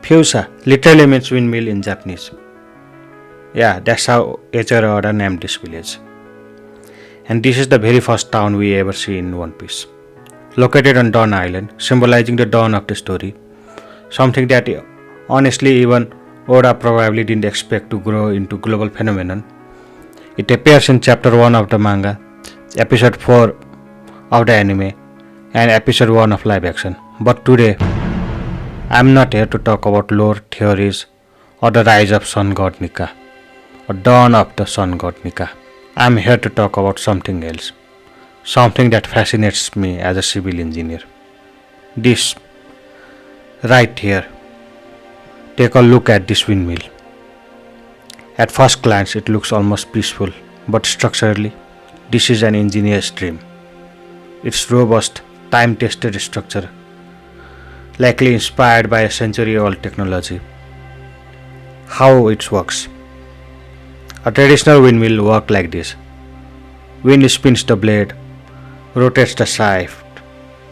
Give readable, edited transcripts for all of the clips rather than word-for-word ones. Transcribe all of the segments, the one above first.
Fuusha literally means windmill in Japanese. Yeah, that's how Eiichiro Oda named this village. And this is the very first town we ever see in One Piece. Located on Dawn Island, symbolizing the dawn of the story, something that honestly even Oda probably didn't expect to grow into global phenomenon. It appears in chapter 1 of the manga, episode 4 of the anime, and episode 1 of live action. But today, I'm not here to talk about lore theories or the rise of Sun God Nika or dawn of the Sun God Nika. I'm here to talk about something else, something that fascinates me as a civil engineer. This, right here. Take a look at this windmill. At first glance, it looks almost peaceful, but structurally, this is an engineer's dream. Its robust, time-tested structure, likely inspired by a century-old technology. How it works. A traditional windmill works like this. Wind spins the blade, rotates the shaft,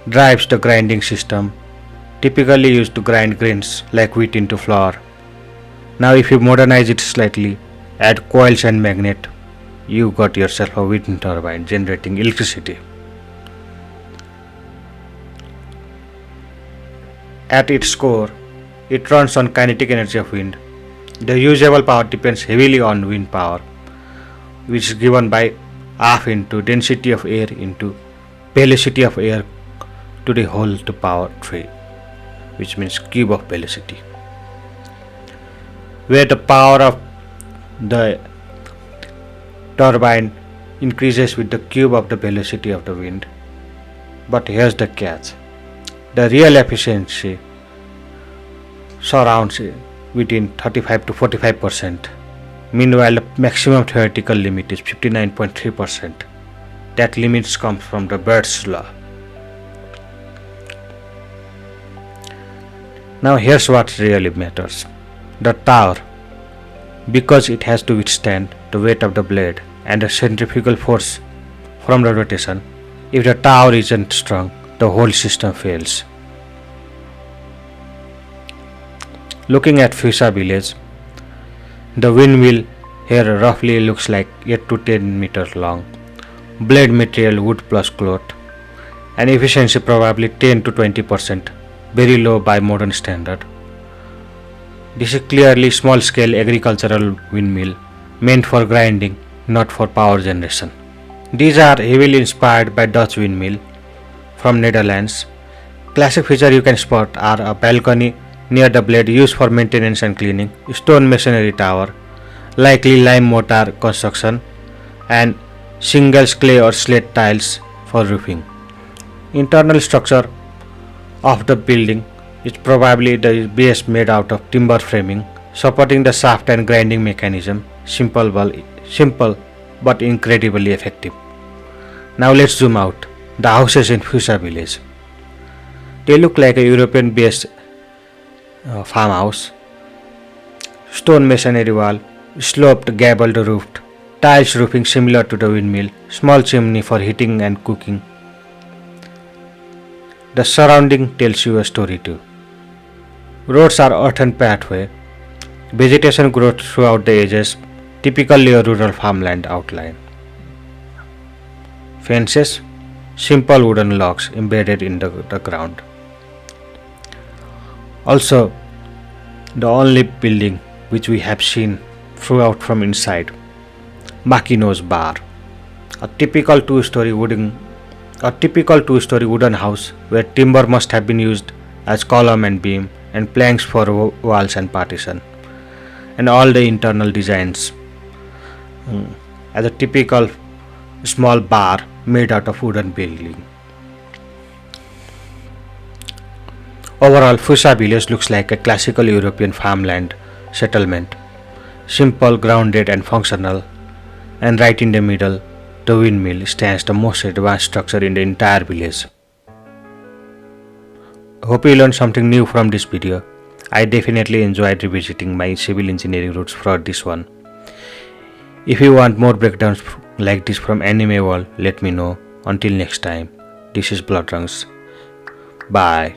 drives the grinding system, typically used to grind grains like wheat into flour. Now if you modernize it slightly, add coils and magnet, you got yourself a wind turbine generating electricity. At its core, it runs on kinetic energy of wind. The usable power depends heavily on wind power, which is given by half into density of air into velocity of air to the whole to power 3, which means cube of velocity, where the power of the turbine increases with the cube of the velocity of the wind. But here's the catch. The real efficiency surrounds within 35 to 45%. Meanwhile, the maximum theoretical limit is 59.3%. That limit comes from the Bird's law. Now here's what really matters. The tower, because it has to withstand the weight of the blade and the centrifugal force from the rotation. If the tower isn't strong, the whole system fails. Looking at Fuusha village, the windmill here roughly looks like 8 to 10 meters long, blade material wood plus cloth, and efficiency probably 10 to 20%, very low by modern standard. This is clearly small scale agricultural windmill meant for grinding, not for power generation. These are heavily inspired by Dutch windmill from Netherlands. Classic feature you can spot are a balcony near the blade used for maintenance and cleaning, stone masonry tower, likely lime mortar construction, and shingles, clay or slate tiles for roofing. Internal structure of the building is probably the base made out of timber framing, supporting the shaft and grinding mechanism. Simple but incredibly effective. Now let's zoom out. The houses in Fuusha village. They look like a European-based farmhouse. Stone masonry wall, sloped gabled roofed, tiles roofing similar to the windmill, small chimney for heating and cooking. The surrounding tells you a story too. Roads are earthen pathway. Vegetation grows throughout the edges, typically a rural farmland outline. Fences, simple wooden logs embedded in the ground. Also, the only building which we have seen throughout from inside, Makino's bar, a typical two-story wooden house where timber must have been used as column and beam and planks for walls and partition, and all the internal designs as a typical small bar made out of wooden building. Overall, Fuusha village looks like a classical European farmland settlement, simple, grounded and functional, and right in the middle, the windmill stands the most advanced structure in the entire village. Hope you learned something new from this video. I definitely enjoyed revisiting my civil engineering roots for this one. If you want more breakdowns like this from anime world, let me know. Until next time, this is Bloodrungs. Bye.